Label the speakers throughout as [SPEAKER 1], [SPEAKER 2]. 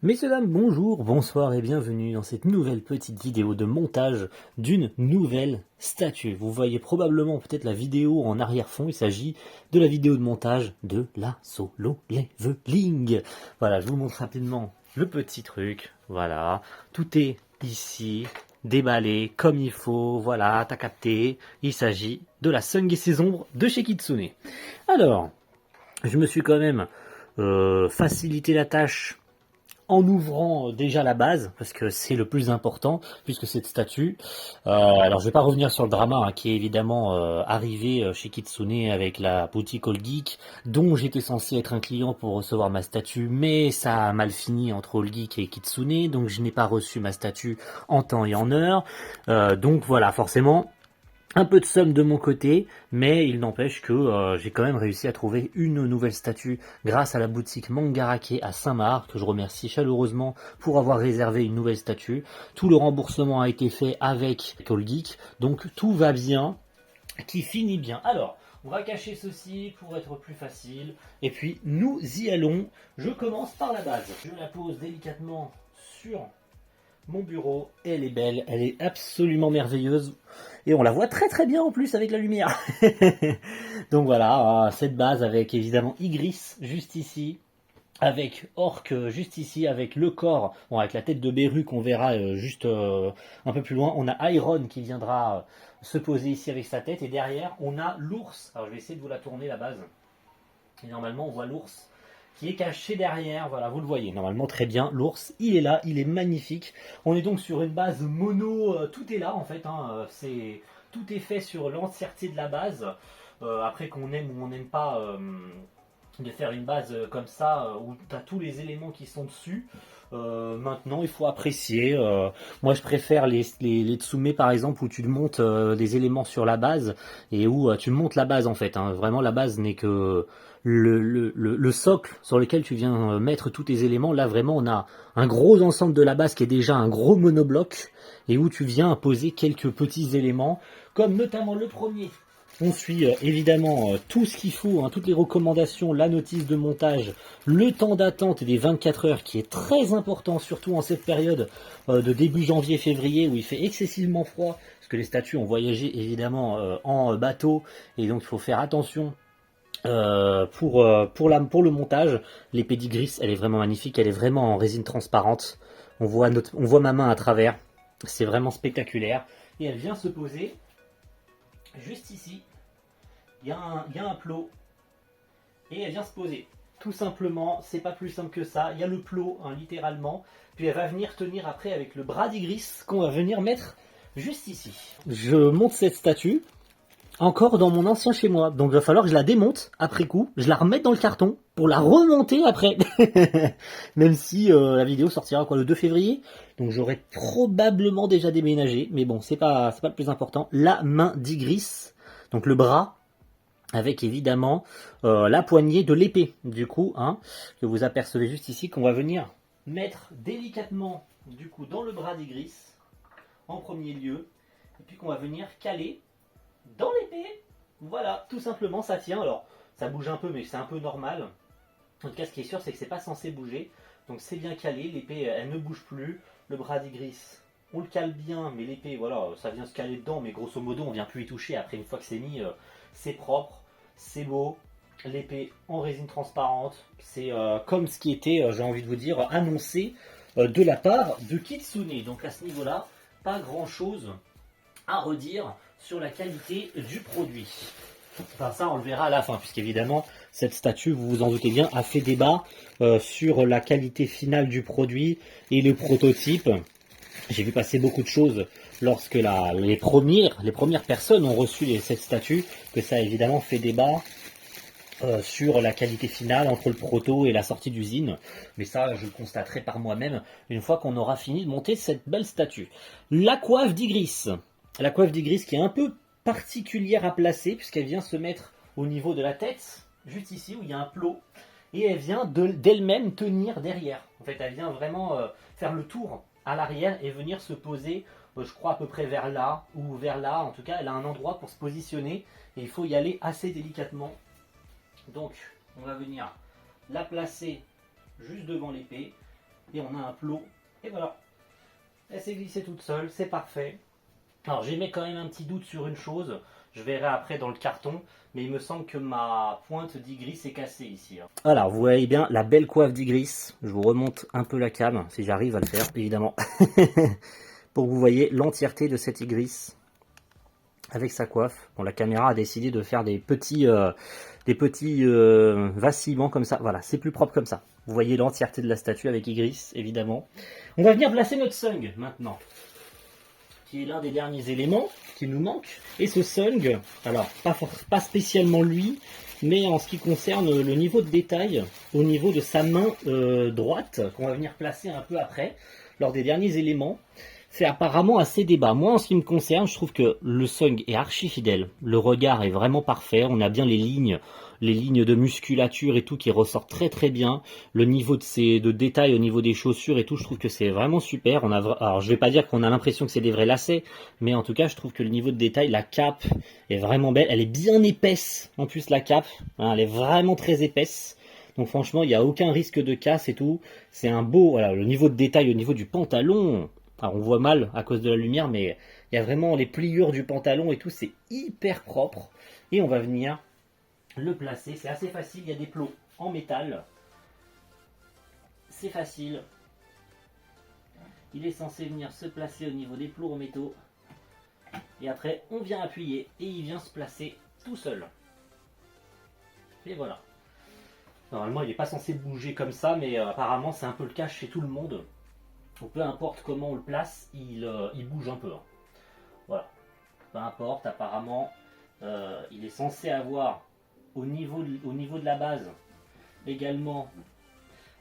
[SPEAKER 1] Messieurs, dames, bonjour, bonsoir et bienvenue dans cette nouvelle petite vidéo de montage d'une nouvelle statue. Vous voyez probablement peut-être la vidéo en arrière-fond, il s'agit de la vidéo de montage de la Solo Leveling. Voilà, je vous montre rapidement le petit truc, voilà, tout est ici, déballé comme il faut, voilà, t'as capté, il s'agit de la Sun et ses ombres de chez Kitsune. Alors, je me suis quand même facilité la tâche en ouvrant déjà la base, parce que c'est le plus important, puisque cette statue, alors je vais pas revenir sur le drama qui est évidemment arrivé chez Kitsune avec la boutique All Geek, dont j'étais censé être un client pour recevoir ma statue, mais ça a mal fini entre All Geek et Kitsune, donc je n'ai pas reçu ma statue en temps et en heure, donc voilà, forcément, un peu de somme de mon côté, mais il n'empêche que j'ai quand même réussi à trouver une nouvelle statue grâce à la boutique Mangarake à Saint-Marc, que je remercie chaleureusement pour avoir réservé une nouvelle statue. Tout le remboursement a été fait avec Call Geek, donc tout va bien, qui finit bien. Alors, on va cacher ceci pour être plus facile, et puis nous y allons. Je commence par la base. Je la pose délicatement sur mon bureau, et elle est belle, elle est absolument merveilleuse, et on la voit très très bien en plus avec la lumière. Donc voilà, cette base avec évidemment Igris juste ici, avec Orc juste ici, avec le corps, bon, avec la tête de Beru qu'on verra juste un peu plus loin. On a Iron qui viendra se poser ici avec sa tête, et derrière on a l'ours. Alors je vais essayer de vous la tourner la base, et normalement on voit l'ours qui est caché derrière, voilà, vous le voyez, normalement très bien, l'ours, il est là, il est magnifique. On est donc sur une base mono, tout est là en fait, tout est fait sur l'entièreté de la base. Après qu'on aime ou on n'aime pas de faire une base comme ça, où tu as tous les éléments qui sont dessus. Maintenant, il faut apprécier. Moi, je préfère les Tsume, par exemple, où tu montes des éléments sur la base et où tu montes la base, en fait. Vraiment, la base n'est que le socle sur lequel tu viens mettre tous tes éléments. Là, vraiment, on a un gros ensemble de la base qui est déjà un gros monobloc et où tu viens poser quelques petits éléments, comme notamment le premier. On suit évidemment tout ce qu'il faut, toutes les recommandations, la notice de montage, le temps d'attente des 24 heures qui est très important, surtout en cette période de début janvier-février où il fait excessivement froid, parce que les statues ont voyagé évidemment en bateau, et donc il faut faire attention pour le montage. L'épée d'Igris, elle est vraiment magnifique, elle est vraiment en résine transparente, on voit ma main à travers, c'est vraiment spectaculaire, et elle vient se poser juste ici. Il y a un plot, et elle vient se poser. Tout simplement, c'est pas plus simple que ça. Il y a le plot, littéralement. Puis elle va venir tenir après avec le bras d'Igris qu'on va venir mettre juste ici. Je monte cette statue encore dans mon ancien chez moi. Donc il va falloir que je la démonte après coup, je la remette dans le carton pour la remonter après. Même si la vidéo sortira le 2 février. Donc j'aurais probablement déjà déménagé. Mais bon, c'est pas le plus important. La main d'Igris, donc le bras, avec évidemment la poignée de l'épée, du coup, que vous apercevez juste ici, qu'on va venir mettre délicatement, du coup, dans le bras d'Igris, en premier lieu, et puis qu'on va venir caler dans l'épée. Voilà, tout simplement, ça tient. Alors, ça bouge un peu, mais c'est un peu normal. En tout cas, ce qui est sûr, c'est que c'est pas censé bouger, donc c'est bien calé, l'épée, elle ne bouge plus, le bras d'Igris, on le cale bien, mais l'épée, voilà, ça vient se caler dedans, mais grosso modo, on vient plus y toucher. Après, une fois que c'est mis, c'est propre, c'est beau, l'épée en résine transparente, c'est comme ce qui était, j'ai envie de vous dire, annoncé de la part de Kitsune. Donc à ce niveau-là, pas grand-chose à redire sur la qualité du produit. Enfin, ça, on le verra à la fin, puisqu'évidemment, cette statue, vous vous en doutez bien, a fait débat sur la qualité finale du produit et le prototype. J'ai vu passer beaucoup de choses lorsque les premières personnes ont reçu cette statue, que ça a évidemment fait débat sur la qualité finale entre le proto et la sortie d'usine. Mais ça, je le constaterai par moi-même une fois qu'on aura fini de monter cette belle statue. La coiffe d'Igris. La coiffe d'Igris qui est un peu particulière à placer, puisqu'elle vient se mettre au niveau de la tête, juste ici où il y a un plot, et elle vient d'elle-même tenir derrière. En fait, elle vient vraiment faire le tour à l'arrière et venir se poser, je crois à peu près vers là, ou vers là. En tout cas, elle a un endroit pour se positionner, et il faut y aller assez délicatement. Donc, on va venir la placer juste devant l'épée, et on a un plot, et voilà. Elle s'est glissée toute seule, c'est parfait. Alors j'émets quand même un petit doute sur une chose, je verrai après dans le carton, mais il me semble que ma pointe d'Igris est cassée ici. Voilà, vous voyez bien la belle coiffe d'Igris, je vous remonte un peu la cam, si j'arrive à le faire évidemment, pour que vous voyez l'entièreté de cette Igris avec sa coiffe. Bon, la caméra a décidé de faire des petits vacillements comme ça, voilà, c'est plus propre comme ça. Vous voyez l'entièreté de la statue avec Igris, évidemment. On va venir placer notre Sung maintenant, qui est l'un des derniers éléments qui nous manque. Et ce Sung, alors pas spécialement lui, mais en ce qui concerne le niveau de détail, au niveau de sa main droite, qu'on va venir placer un peu après, lors des derniers éléments, fait apparemment assez débat. Moi, en ce qui me concerne, je trouve que le Sung est archi fidèle. Le regard est vraiment parfait. On a bien les lignes de musculature et tout qui ressortent très très bien. Le niveau de détail au niveau des chaussures et tout, je trouve que c'est vraiment super. Alors, je vais pas dire qu'on a l'impression que c'est des vrais lacets, mais en tout cas, je trouve que le niveau de détail, la cape est vraiment belle. Elle est bien épaisse. En plus, la cape, hein, elle est vraiment très épaisse. Donc franchement, il n'y a aucun risque de casse et tout. C'est un beau, voilà, le niveau de détail au niveau du pantalon. Alors on voit mal à cause de la lumière, mais il y a vraiment les pliures du pantalon et tout, c'est hyper propre. Et on va venir le placer, c'est assez facile, il y a des plots en métal. C'est facile. Il est censé venir se placer au niveau des plots en métaux. Et après, on vient appuyer et il vient se placer tout seul. Et voilà. Normalement, il n'est pas censé bouger comme ça, mais apparemment, c'est un peu le cas chez tout le monde. Donc, peu importe comment on le place, il bouge un peu. Hein. Voilà. Peu importe, apparemment, il est censé avoir au niveau de la base également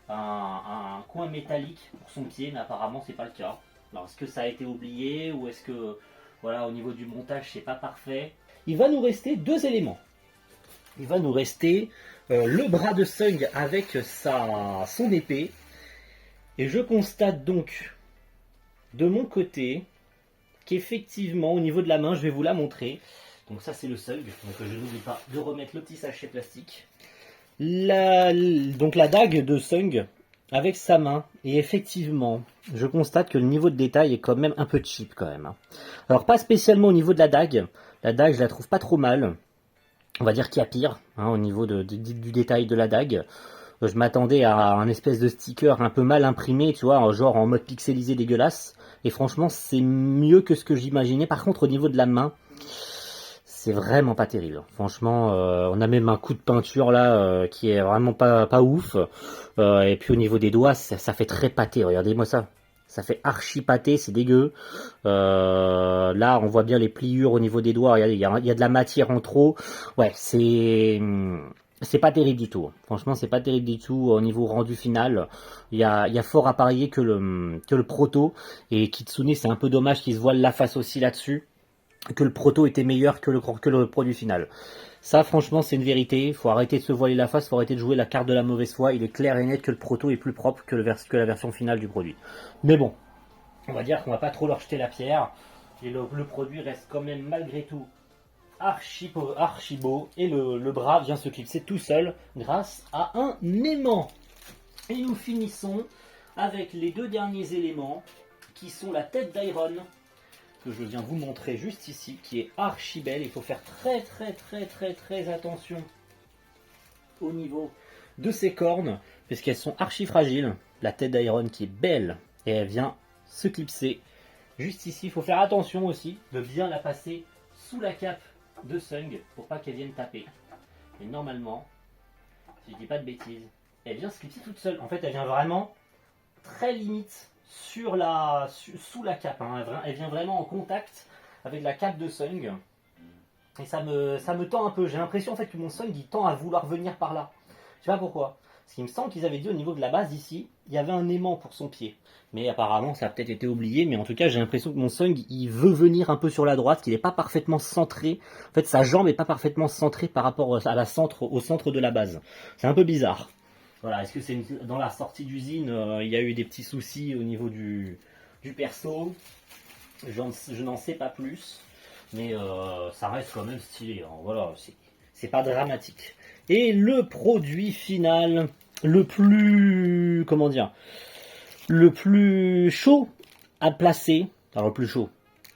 [SPEAKER 1] un coin métallique pour son pied, mais apparemment, c'est pas le cas. Alors, est-ce que ça a été oublié ou est-ce que, voilà, au niveau du montage, c'est pas parfait? Il va nous rester deux éléments. Il va nous rester le bras de Sung avec son épée. Et je constate donc de mon côté qu'effectivement au niveau de la main, je vais vous la montrer. Donc ça c'est le Sung, donc je n'oublie pas de remettre le petit sachet plastique. Donc la dague de Sung avec sa main, et effectivement, je constate que le niveau de détail est quand même un peu cheap quand même. Alors pas spécialement au niveau de la dague je la trouve pas trop mal. On va dire qu'il y a pire hein, au niveau du détail de la dague. Je m'attendais à un espèce de sticker un peu mal imprimé, tu vois, genre en mode pixelisé dégueulasse. Et franchement, c'est mieux que ce que j'imaginais. Par contre, au niveau de la main, c'est vraiment pas terrible. Franchement, on a même un coup de peinture là qui est vraiment pas ouf. Et puis au niveau des doigts, ça fait très pâté. Regardez-moi ça. Ça fait archi pâté, c'est dégueu. Là, on voit bien les pliures au niveau des doigts. Regardez, il y a de la matière en trop. Ouais, c'est pas terrible du tout. Franchement, c'est pas terrible du tout au niveau rendu final. Il y a fort à parier que le proto. Et Kitsune, c'est un peu dommage qu'il se voile la face aussi là-dessus. Que le proto était meilleur que le produit final. Ça, franchement, c'est une vérité. Il faut arrêter de se voiler la face, il faut arrêter de jouer la carte de la mauvaise foi. Il est clair et net que le proto est plus propre que la version finale du produit. Mais bon, on va dire qu'on va pas trop leur jeter la pierre. Et le produit reste quand même malgré tout archi beau. Et le bras vient se clipser tout seul grâce à un aimant. Et nous finissons avec les deux derniers éléments qui sont la tête d'Iron que je viens vous montrer juste ici, qui est archi belle. Il faut faire très attention au niveau de ses cornes, puisqu'elles sont archi fragiles. La tête d'Iron qui est belle, et elle vient se clipser juste ici. Il faut faire attention aussi de bien la passer sous la cape de Sung, pour pas qu'elle vienne taper. Et normalement, si je dis pas de bêtises, elle vient se clipser toute seule. En fait, elle vient vraiment très limite sous la cape, hein. Elle vient vraiment en contact avec la cape de Sung. Et ça me tend un peu. J'ai l'impression en fait que mon Sung il tend à vouloir venir par là. Je sais pas pourquoi. Parce qu'il me semble qu'ils avaient dit au niveau de la base ici, il y avait un aimant pour son pied. Mais apparemment ça a peut-être été oublié. Mais en tout cas j'ai l'impression que mon Sung il veut venir un peu sur la droite, qu'il n'est pas parfaitement centré. En fait sa jambe n'est pas parfaitement centrée par rapport au centre de la base. C'est un peu bizarre. Voilà, est-ce que c'est dans la sortie d'usine, il y a eu des petits soucis au niveau du perso? Je n'en sais pas plus, mais ça reste quand même stylé. Hein. Voilà, c'est pas dramatique. Et le produit final, le plus, comment dire, Le plus chaud à placer, alors le plus chaud,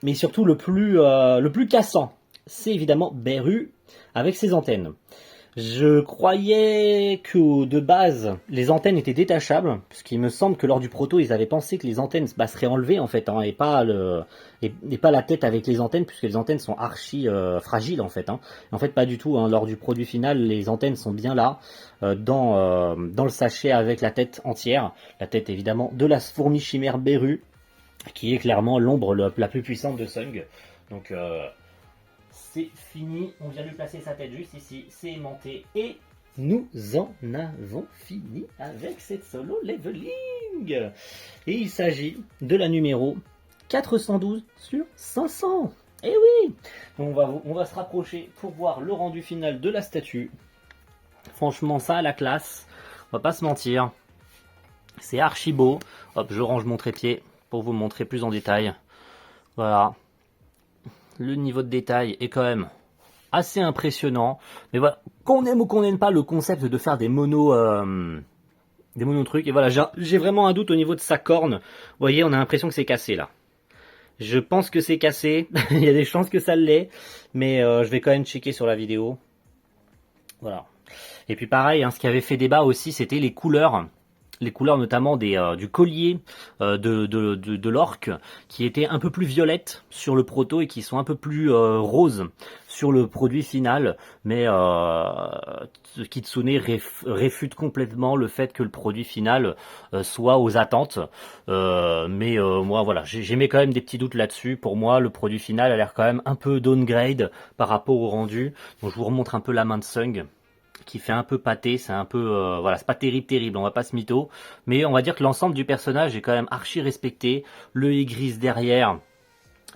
[SPEAKER 1] mais surtout le plus cassant, c'est évidemment Beru avec ses antennes. Je croyais que de base les antennes étaient détachables, puisqu'il me semble que lors du proto ils avaient pensé que les antennes seraient enlevées en fait, hein, et pas la tête avec les antennes, puisque les antennes sont archi fragiles en fait. Hein. En fait pas du tout, hein, lors du produit final les antennes sont bien là, dans le sachet avec la tête entière, la tête évidemment de la fourmi chimère Beru, qui est clairement l'ombre la plus puissante de Sung. Donc c'est fini, on vient lui placer sa tête juste ici, c'est aimanté et nous en avons fini avec cette solo leveling. Et il s'agit de la numéro 412 sur 500. Et oui, on va se rapprocher pour voir le rendu final de la statue. Franchement, ça a la classe, on va pas se mentir. C'est archi beau. Hop, je range mon trépied pour vous montrer plus en détail. Voilà. Le niveau de détail est quand même assez impressionnant. Mais voilà, qu'on aime ou qu'on n'aime pas le concept de faire des mono trucs. Et voilà, j'ai vraiment un doute au niveau de sa corne. Vous voyez, on a l'impression que c'est cassé là. Je pense que c'est cassé. Il y a des chances que ça l'est. Mais je vais quand même checker sur la vidéo. Voilà. Et puis pareil, hein, ce qui avait fait débat aussi, c'était les couleurs. Les couleurs notamment du collier de l'orque, qui étaient un peu plus violettes sur le proto et qui sont un peu plus roses sur le produit final, mais Kitsune réfute complètement le fait que le produit final soit aux attentes, mais moi voilà, j'ai quand même des petits doutes là-dessus. Pour moi le produit final a l'air quand même un peu downgrade par rapport au rendu. Donc je vous remontre un peu la main de Sung, qui fait un peu pâté, c'est un peu voilà, c'est pas terrible, on va pas se mytho, mais on va dire que l'ensemble du personnage est quand même archi respecté. Le gris derrière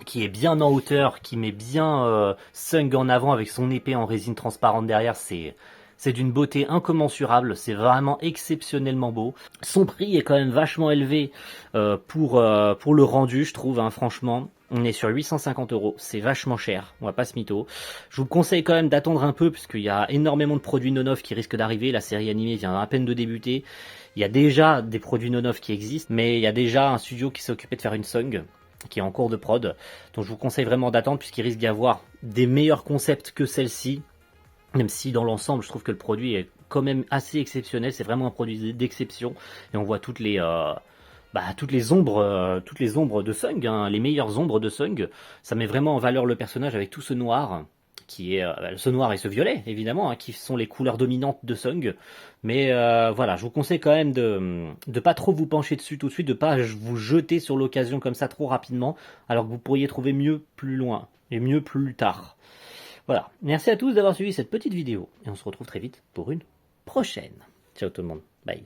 [SPEAKER 1] qui est bien en hauteur, qui met bien Sung en avant avec son épée en résine transparente derrière, c'est d'une beauté incommensurable, c'est vraiment exceptionnellement beau. Son prix est quand même vachement élevé pour le rendu, je trouve, hein, franchement. On est sur 850 €, c'est vachement cher, on va pas se mytho. Je vous conseille quand même d'attendre un peu, puisqu'il y a énormément de produits non-off qui risquent d'arriver. La série animée vient à peine de débuter. Il y a déjà des produits non-off qui existent, mais il y a déjà un studio qui s'est occupé de faire une Sung, qui est en cours de prod. Donc je vous conseille vraiment d'attendre, puisqu'il risque d'y avoir des meilleurs concepts que celle-ci. Même si dans l'ensemble, je trouve que le produit est quand même assez exceptionnel. C'est vraiment un produit d'exception. Et on voit toutes les ombres de Sung, hein, les meilleures ombres de Sung. Ça met vraiment en valeur le personnage avec tout ce noir, qui est ce noir et ce violet, évidemment, hein, qui sont les couleurs dominantes de Sung. Mais voilà, je vous conseille quand même de pas trop vous pencher dessus tout de suite, de pas vous jeter sur l'occasion comme ça trop rapidement, alors que vous pourriez trouver mieux plus loin, et mieux plus tard. Voilà, merci à tous d'avoir suivi cette petite vidéo, et on se retrouve très vite pour une prochaine. Ciao tout le monde, bye.